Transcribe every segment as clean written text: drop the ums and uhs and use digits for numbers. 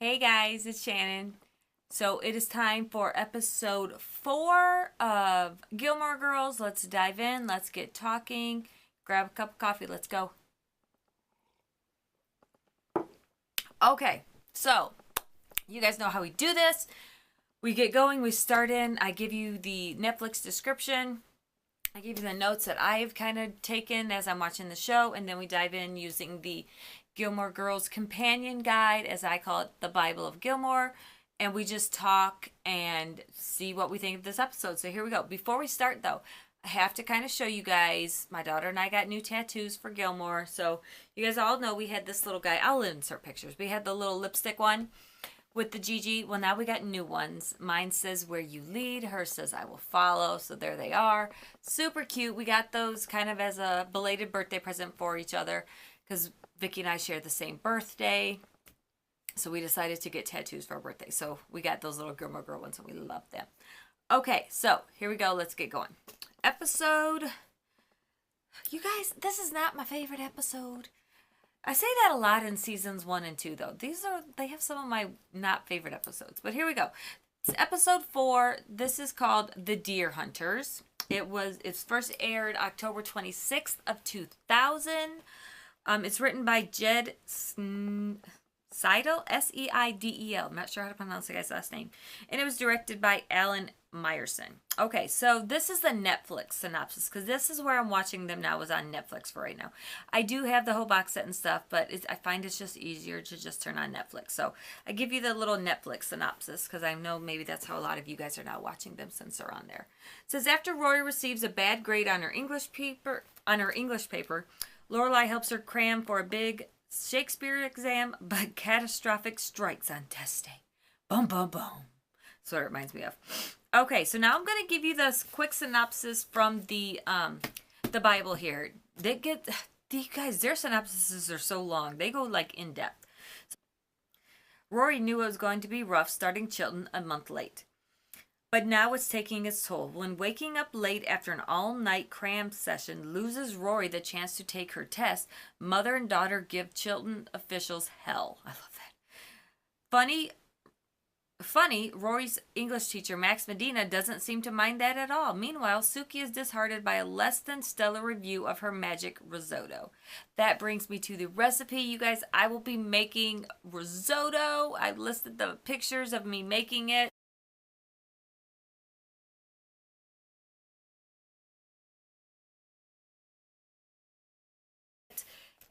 Hey guys, it's Shannon. So it is time for episode 4 of Gilmore Girls. Let's dive in. Let's get talking. Grab a cup of coffee. Let's go. Okay, so you guys know how we do this. We get going, we start in. I give you the Netflix description. I give you the notes that I've kind of taken as I'm watching the show, and then we dive in using the Gilmore Girls companion guide, as I call it, the Bible of Gilmore, and we just talk and see what we think of this episode. So here we go. Before we start, though, I have to kind of show you guys, my daughter and I got new tattoos for Gilmore. So you guys all know we had this little guy. I'll insert pictures. We had the little lipstick one with the Gigi. Well, now we got new ones. Mine says where you lead. Hers says I will follow. So there they are. Super cute. We got those kind of as a belated birthday present for each other because Vicky and I share the same birthday. So we decided to get tattoos for our birthday. So we got those little Gilmore Girl ones and we love them. Okay, so here we go. Let's get going. Episode. You guys, this is not my favorite episode. I say that a lot in seasons 1 and 2, though. They have some of my not favorite episodes. But here we go. It's episode 4. This is called The Deer Hunters. It's first aired October 26th of 2000. It's written by Jed Seidel, Seidel. I'm not sure how to pronounce the guy's last name. And it was directed by Alan Meyerson. Okay, so this is the Netflix synopsis, because this is where I'm watching them now, is on Netflix for right now. I do have the whole box set and stuff, but I find it's just easier to just turn on Netflix. So I give you the little Netflix synopsis, because I know maybe that's how a lot of you guys are now watching them since they're on there. It says, after Rory receives a bad grade on her English paper, Lorelai helps her cram for a big Shakespeare exam, but catastrophic strikes on test day. Boom, boom, boom. That's what it reminds me of. Okay, so now I'm going to give you this quick synopsis from the Bible here. You guys, their synopsises are so long. They go like in depth. Rory knew it was going to be rough starting Chilton a month late. But now it's taking its toll. When waking up late after an all-night cram session loses Rory the chance to take her test, mother and daughter give Chilton officials hell. I love that. Funny, Rory's English teacher, Max Medina, doesn't seem to mind that at all. Meanwhile, Suki is disheartened by a less than stellar review of her magic risotto. That brings me to the recipe, you guys. I will be making risotto. I've listed the pictures of me making it.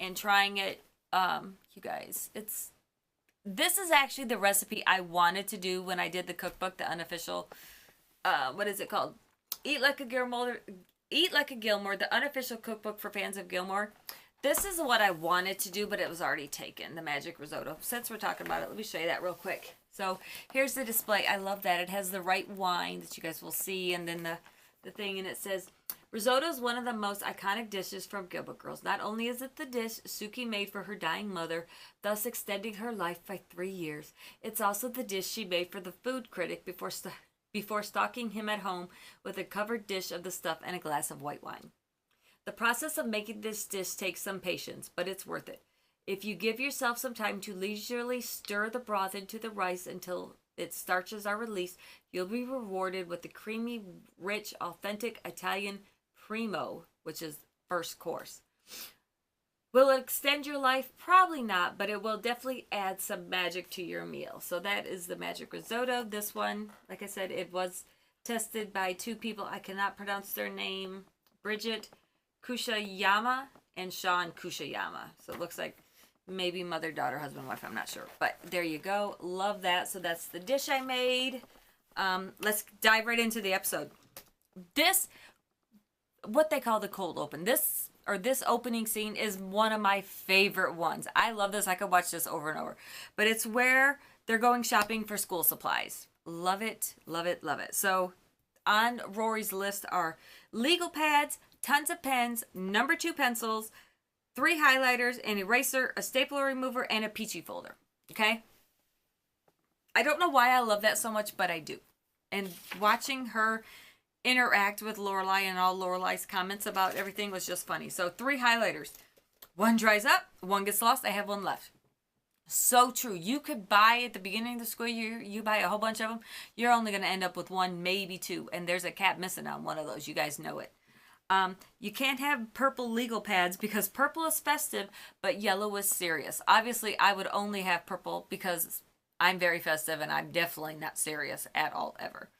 And trying it, you guys, this is actually the recipe I wanted to do when I did the cookbook, the unofficial, what is it called? Eat Like a Gilmore, the unofficial cookbook for fans of Gilmore. This is what I wanted to do, but it was already taken, the magic risotto. Since we're talking about it, let me show you that real quick. So here's the display. I love that. It has the right wine that you guys will see, and then the thing, and it says, risotto is one of the most iconic dishes from Gilmore Girls. Not only is it the dish Suki made for her dying mother, thus extending her life by 3 years, it's also the dish she made for the food critic before stalking him at home with a covered dish of the stuff and a glass of white wine. The process of making this dish takes some patience, but it's worth it. If you give yourself some time to leisurely stir the broth into the rice until its starches are released, you'll be rewarded with the creamy, rich, authentic Italian primo, which is first course. Will it extend your life? Probably not, but it will definitely add some magic to your meal. So that is the magic risotto. This one, like I said, it was tested by 2 people. I cannot pronounce their name. Bridget Kushayama and Sean Kushayama. So it looks like maybe mother, daughter, husband, wife. I'm not sure. But there you go. Love that. So that's the dish I made. Let's dive right into the episode. What they call the cold open. This opening scene is one of my favorite ones. I love this. I could watch this over and over. But it's where they're going shopping for school supplies. Love it, love it, love it. So on Rory's list are legal pads, tons of pens, number 2 pencils, 3 highlighters, an eraser, a stapler remover, and a peachy folder. Okay? I don't know why I love that so much, but I do. And watching her interact with Lorelai and all Lorelai's comments about everything was just funny. So 3 highlighters. 1 dries up, 1 gets lost. I have 1 left. So true. You could buy at the beginning of the school year, you buy a whole bunch of them. You're only going to end up with one, maybe two. And there's a cap missing on one of those. You guys know it. You can't have purple legal pads because purple is festive, but yellow is serious. Obviously, I would only have purple because I'm very festive and I'm definitely not serious at all, ever.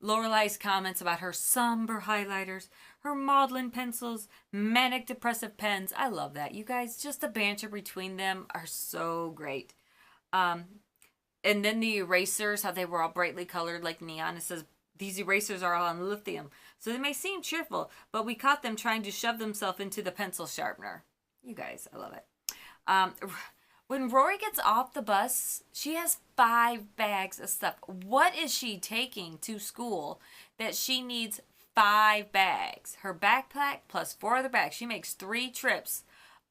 Lorelai's comments about her somber highlighters, her maudlin pencils, manic depressive pens. I love that. You guys, just the banter between them are so great. And then the erasers, how they were all brightly colored like neon. It says, these erasers are all on lithium, so they may seem cheerful, but we caught them trying to shove themselves into the pencil sharpener. You guys, I love it. When Rory gets off the bus, she has 5 bags of stuff. What is she taking to school that she needs 5 bags? Her backpack plus 4 other bags. She makes 3 trips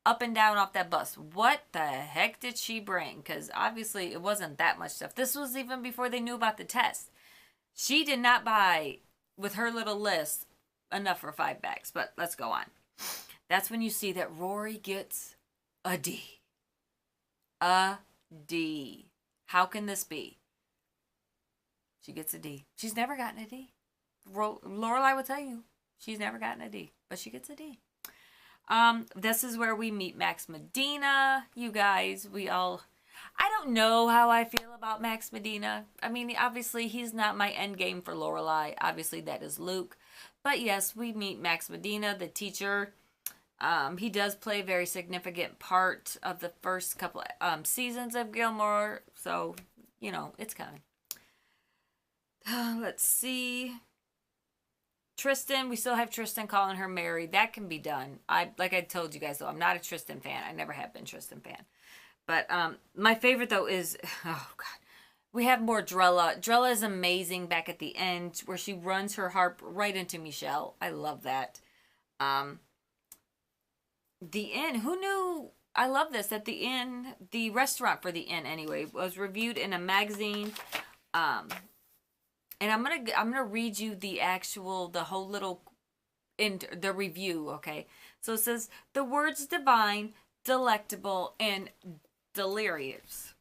up and down off that bus. What the heck did she bring? Because obviously it wasn't that much stuff. This was even before they knew about the test. She did not buy, with her little list, enough for 5 bags. But let's go on. That's when you see that Rory gets a D. A D. How can this be? She gets a D. She's never gotten a D. Lorelai will tell you she's never gotten a D, but she gets a D. This is where we meet Max Medina. You guys, I don't know how I feel about Max Medina. I mean, obviously, he's not my end game for Lorelai. Obviously, that is Luke. But yes, we meet Max Medina, the teacher. He does play a very significant part of the first couple seasons of Gilmore. So, you know, it's coming. Let's see. Tristan, we still have Tristan calling her Mary. That can be done. Like I told you guys, though, I'm not a Tristan fan. I never have been Tristan fan. But my favorite, though, is, oh, God. We have more Drella. Drella is amazing back at the end where she runs her harp right into Michelle. I love that. The inn, who knew? I love this, that the inn, the restaurant for the inn anyway, was reviewed in a magazine. And I'm gonna read you the whole little in the review, okay? So it says the words divine, delectable, and delirious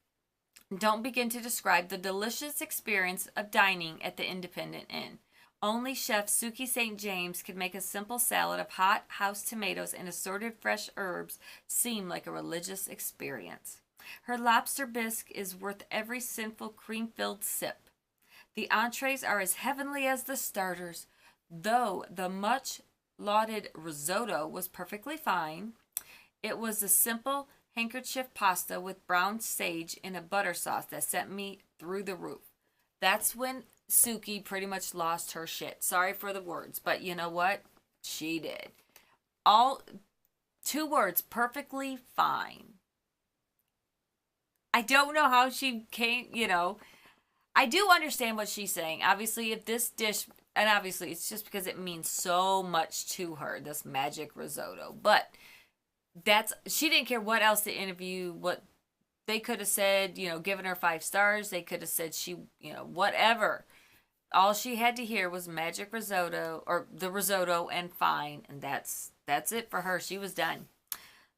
don't begin to describe the delicious experience of dining at the Independent Inn. Only Chef Suki St. James could make a simple salad of hot house tomatoes and assorted fresh herbs seem like a religious experience. Her lobster bisque is worth every sinful cream-filled sip. The entrees are as heavenly as the starters, though the much-lauded risotto was perfectly fine. It was a simple handkerchief pasta with brown sage in a butter sauce that sent me through the roof. That's when Suki pretty much lost her shit. Sorry for the words, but you know what? She did. All 2 words, perfectly fine. I don't know how she came, I do understand what she's saying. Obviously, if this dish, and obviously it's just because it means so much to her, this magic risotto, but she didn't care what else the interview, what they could have said, given her 5 stars. They could have said whatever. All she had to hear was magic risotto, or the risotto, and fine, and that's it for her. She was done.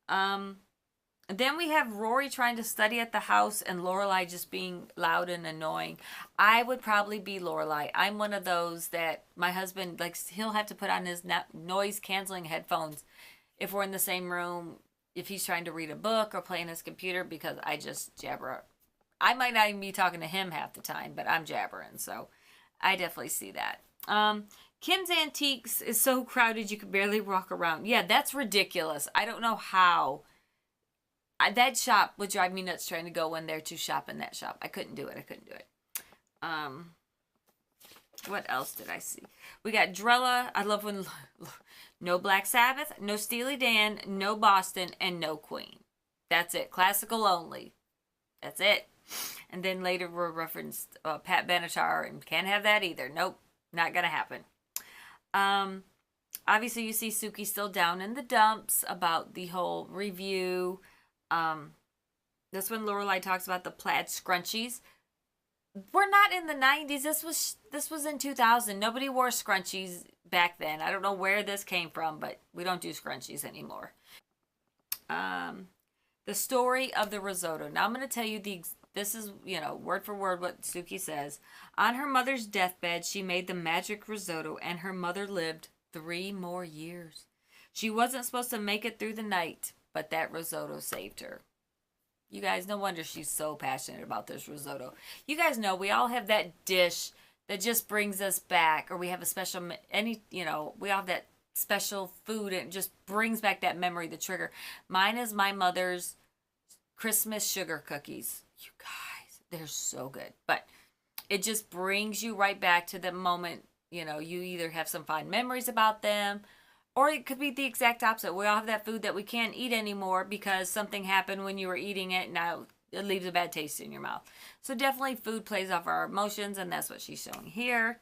Then we have Rory trying to study at the house and Lorelai just being loud and annoying. I would probably be Lorelai. I'm one of those that my husband, he'll have to put on his noise-canceling headphones if we're in the same room, if he's trying to read a book or play on his computer, because I just jabber. I might not even be talking to him half the time, but I'm jabbering, so I definitely see that. Kim's Antiques is so crowded you could barely walk around. Yeah, that's ridiculous. I don't know how. That shop would drive me nuts trying to go in there to shop in that shop. I couldn't do it. What else did I see? We got Drella. I love when no Black Sabbath, no Steely Dan, no Boston, and no Queen. That's it. Classical only. That's it. And then later we're referenced Pat Benatar, and can't have that either. Nope, not gonna happen. Obviously you see Suki still down in the dumps about the whole review. That's when Lorelai talks about the plaid scrunchies. We're not in the 90s. This was in 2000. Nobody wore scrunchies back then. I don't know where this came from, but we don't do scrunchies anymore. The story of the risotto. Now I'm going to tell you this is, word for word what Suki says. On her mother's deathbed, she made the magic risotto and her mother lived 3 more years. She wasn't supposed to make it through the night, but that risotto saved her. You guys, no wonder she's so passionate about this risotto. You guys know we all have that dish that just brings us back, or we have a special, we all have that special food and it just brings back that memory, the trigger. Mine is my mother's Christmas sugar cookies. You guys, they're so good. But it just brings you right back to the moment, you either have some fond memories about them, or it could be the exact opposite. We all have that food that we can't eat anymore because something happened when you were eating it. Now it leaves a bad taste in your mouth. So definitely food plays off our emotions, and that's what she's showing here.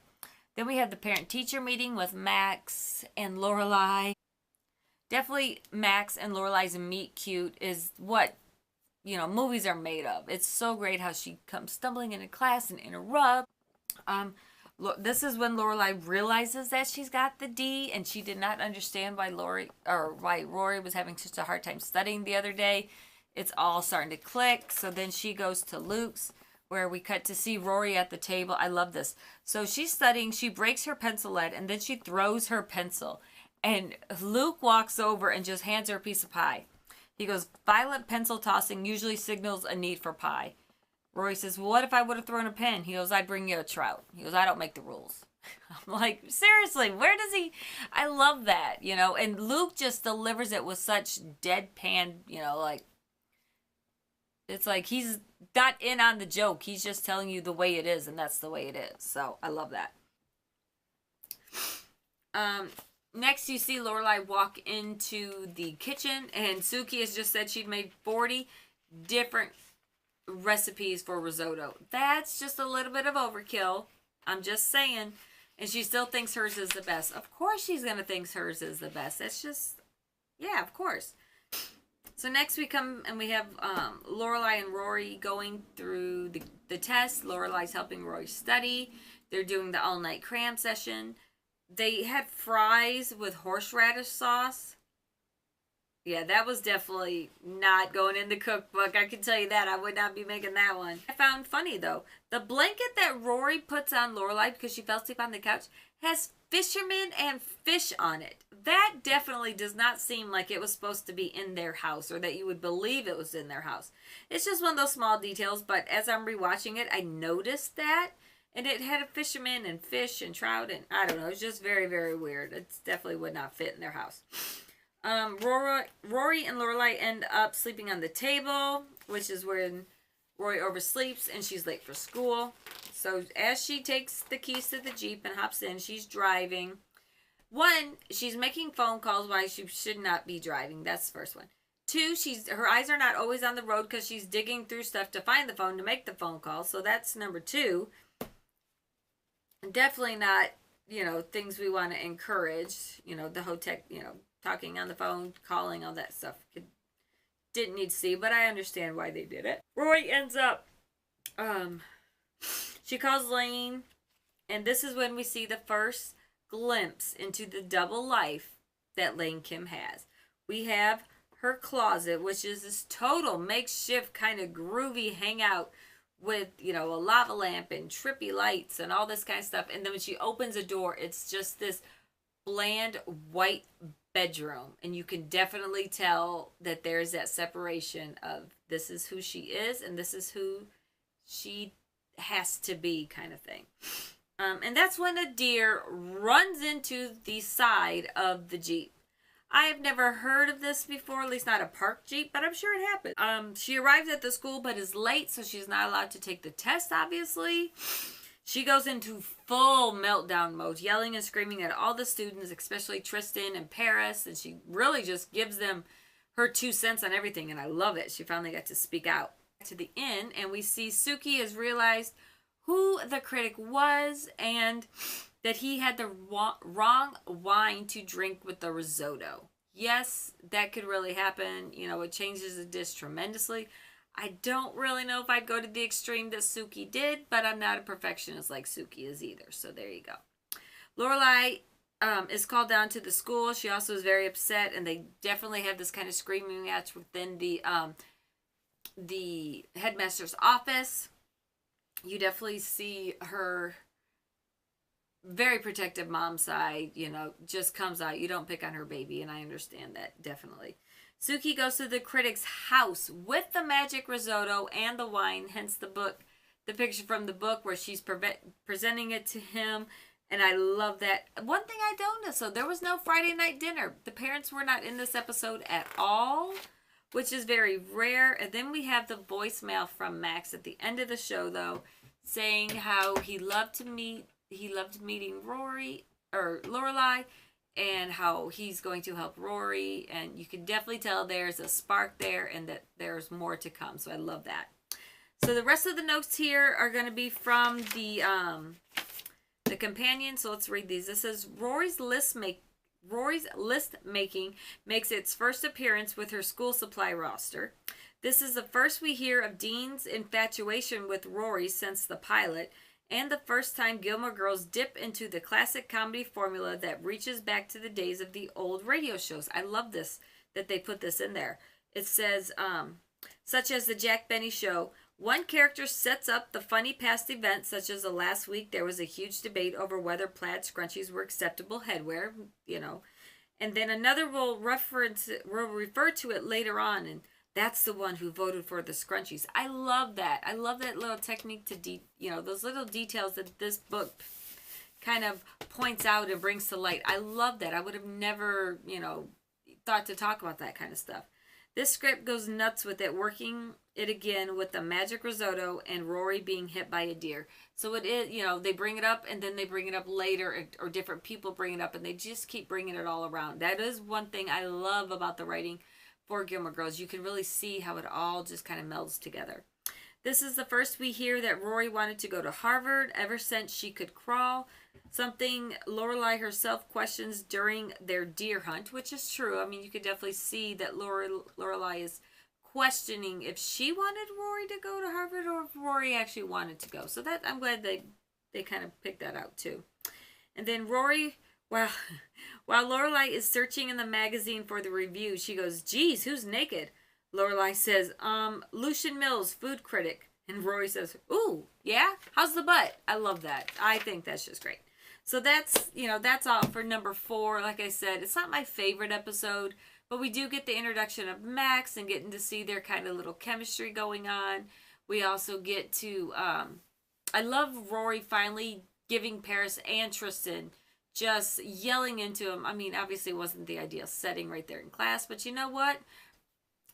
Then we have the parent-teacher meeting with Max and Lorelai. Definitely Max and Lorelai's meet cute is what, movies are made of. It's so great how she comes stumbling into class and interrupt. This is when Lorelai realizes that she's got the D, and she did not understand why Rory was having such a hard time studying the other day. It's all starting to click. So then she goes to Luke's, where we cut to see Rory at the table. I love this. So she's studying. She breaks her pencil lead, and then she throws her pencil. And Luke walks over and just hands her a piece of pie. He goes, violent pencil tossing usually signals a need for pie. Rory says, well, what if I would have thrown a pen? He goes, I'd bring you a trout. He goes, I don't make the rules. I'm like, seriously, where does he? I love that, and Luke just delivers it with such deadpan, it's like he's not in on the joke. He's just telling you the way it is, and that's the way it is. So I love that. Next, you see Lorelai walk into the kitchen, and Suki has just said she'd made 40 different recipes for risotto. That's just a little bit of overkill. I'm just saying. And she still thinks hers is the best. Of course she's going to think hers is the best. That's just, yeah, of course. So next we come and we have Lorelai and Rory going through the test. Lorelai's helping Rory study. They're doing the all-night cram session. They had fries with horseradish sauce. Yeah, that was definitely not going in the cookbook. I can tell you that. I would not be making that one. I found funny, though. The blanket that Rory puts on Lorelai because she fell asleep on the couch has fishermen and fish on it. That definitely does not seem like it was supposed to be in their house or that you would believe it was in their house. It's just one of those small details, but as I'm rewatching it, I noticed that. And it had a fisherman and fish and trout, and I don't know. It's just very, very weird. It definitely would not fit in their house. Rory and Lorelai end up sleeping on the table, which is when Rory oversleeps and she's late for school. So as she takes the keys to the Jeep and hops in, she's driving. One, she's making phone calls while she should not be driving. That's the first one. Two, her eyes are not always on the road because she's digging through stuff to find the phone to make the phone call. So that's number two. Definitely not, things we want to encourage. The whole tech, talking on the phone, calling, all that stuff. Didn't need to see, but I understand why they did it. Rory ends up, she calls Lane, and this is when we see the first glimpse into the double life that Lane Kim has. We have her closet, which is this total makeshift kind of groovy hangout with, a lava lamp and trippy lights and all this kind of stuff. And then when she opens a door, it's just this bland white bedroom. And you can definitely tell that there's that separation of this is who she is and this is who she has to be kind of thing. And that's when a deer runs into the side of the Jeep. I have never heard of this before, at least not a park Jeep, but I'm sure it happened. She arrives at the school but is late, so she's not allowed to take the test, obviously. She goes into full meltdown mode, yelling and screaming at all the students, especially Tristan and Paris, and she really just gives them her 2 cents on everything, and I love it. She finally got to speak out. To the inn, and we see Suki has realized who the critic was and that he had the wrong wine to drink with the risotto. Yes, that could really happen. It changes the dish tremendously. I don't really know if I'd go to the extreme that Suki did, but I'm not a perfectionist like Suki is either. So there you go. Lorelai is called down to the school. She also is very upset, and they definitely have this kind of screaming match within the headmaster's office. You definitely see her very protective mom side, just comes out. You don't pick on her baby, and I understand that definitely. Suki goes to the critic's house with the magic risotto and the wine, hence the picture from the book where she's presenting it to him. And I love that. One thing I don't know, so there was no Friday night dinner. The parents were not in this episode at all, which is very rare. And then we have the voicemail from Max at the end of the show, though, saying how he loved meeting Rory or Lorelai, and how he's going to help Rory. And you can definitely tell there's a spark there and that there's more to come. So I love that. So the rest of the notes here are going to be from the companion. So let's read these. This says Rory's list making makes its first appearance with her school supply roster. This is the first we hear of Dean's infatuation with Rory since the pilot, and the first time Gilmore Girls dip into the classic comedy formula that reaches back to the days of the old radio shows. I love this, that they put this in there. It says, such as the Jack Benny Show, one character sets up the funny past events, such as the last week there was a huge debate over whether plaid scrunchies were acceptable headwear, and then another will refer to it later on, and that's the one who voted for the scrunchies. I love that. I love that little technique to those little details that this book kind of points out and brings to light. I love that. I would have never, thought to talk about that kind of stuff. This script goes nuts with it, working it again with the magic risotto and Rory being hit by a deer. So it is, they bring it up and then they bring it up later, or different people bring it up, and they just keep bringing it all around. That is one thing I love about the writing for Gilmore Girls. You can really see how it all just kind of melds together. This is the first we hear that Rory wanted to go to Harvard ever since she could crawl, something Lorelai herself questions during their deer hunt, which is true. I mean, you could definitely see that Lorelai is questioning if she wanted Rory to go to Harvard or if Rory actually wanted to go. So that, I'm glad they kind of picked that out too. And then Rory, while Lorelai is searching in the magazine for the review, she goes, "Geez, who's naked?" Lorelai says, Lucian Mills, food critic. And Rory says, "Ooh, yeah? How's the butt?" I love that. I think that's just great. So that's all for number 4. Like I said, it's not my favorite episode, but we do get the introduction of Max and getting to see their kind of little chemistry going on. We also get to, I love Rory finally giving Paris and Tristan, just yelling into him. I mean, obviously it wasn't the ideal setting right there in class, but you know what?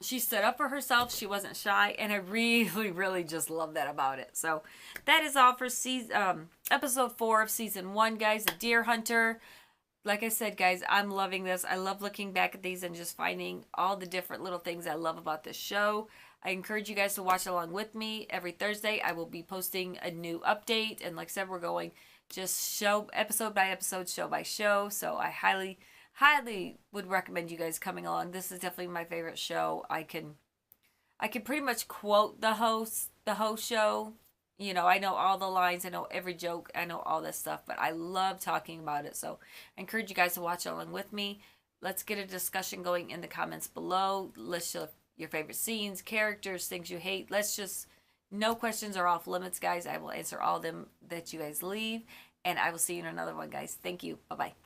She stood up for herself. She wasn't shy, and I really, really just love that about it. So that is all for episode 4 of season 1, guys. The Deer Hunter. Like I said, guys, I'm loving this. I love looking back at these and just finding all the different little things I love about this show. I encourage you guys to watch along with me. Every Thursday, I will be posting a new update. And like I said, we're going just show episode by episode, show by show. So I highly would recommend you guys coming along. This is definitely my favorite show. I can pretty much quote the host show. I know all the lines, I know every joke, I know all this stuff, but I love talking about it. So I encourage you guys to watch along with me. Let's get a discussion going in the comments below. Let's show your favorite scenes, characters, things you hate. No questions are off limits, guys. I will answer all of them that you guys leave, and I will see you in another one, guys. Thank you. Bye-bye.